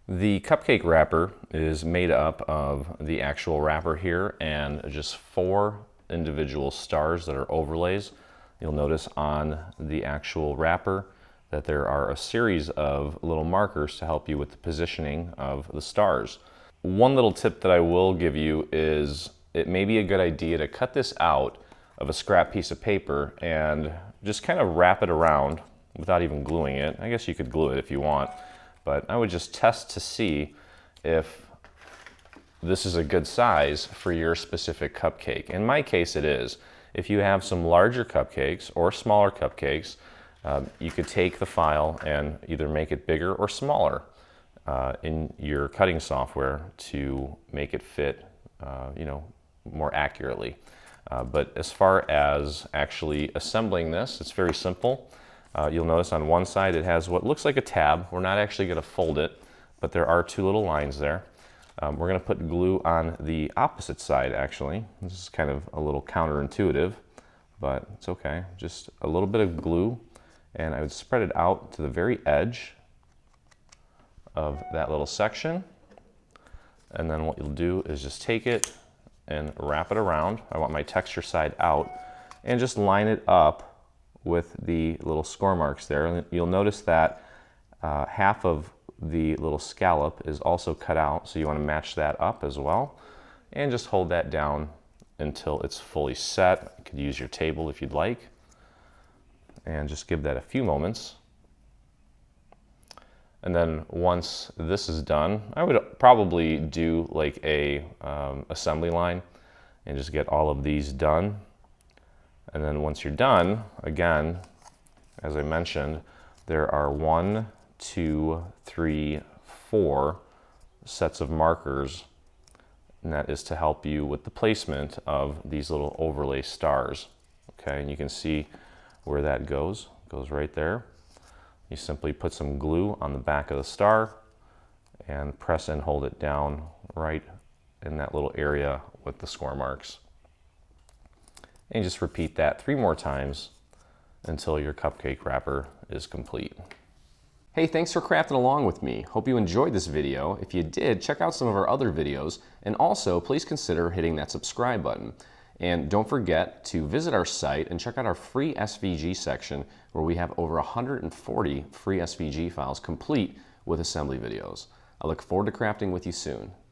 The cupcake wrapper is made up of the actual wrapper here and just 4 individual stars that are overlays. You'll notice on the actual wrapper that there are a series of little markers to help you with the positioning of the stars. One little tip that I will give you is it may be a good idea to cut this out of a scrap piece of paper and just kind of wrap it around without even gluing it. I guess you could glue it if you want, but I would just test to see if this is a good size for your specific cupcake. In my case, it is. If you have some larger cupcakes or smaller cupcakes, you could take the file and either make it bigger or smaller in your cutting software to make it fit, more accurately. But as far as actually assembling this, it's very simple. You'll notice on one side it has what looks like a tab. We're not actually going to fold it, but there are 2 little lines there. We're going to put glue on the opposite side, actually. This is kind of a little counterintuitive, but it's okay. Just a little bit of glue, and I would spread it out to the very edge of that little section. And then what you'll do is just take it and wrap it around. I want my texture side out, and just line it up with the little score marks there. And you'll notice that half of the little scallop is also cut out, so you want to match that up as well. And just hold that down until it's fully set. You could use your table if you'd like. And just give that a few moments. And then once this is done, I would probably do like a assembly line and just get all of these done. And then once you're done, again, as I mentioned, there are 1, 2, 3, 4 sets of markers, and that is to help you with the placement of these little overlay stars. Okay, and you can see where that goes. It goes right there. You simply put some glue on the back of the star and press and hold it down right in that little area with the score marks. And just repeat that 3 more times until your cupcake wrapper is complete. Hey, thanks for crafting along with me. Hope you enjoyed this video. If you did, check out some of our other videos, and also please consider hitting that subscribe button. And don't forget to visit our site and check out our free SVG section, where we have over 140 free SVG files complete with assembly videos. I look forward to crafting with you soon.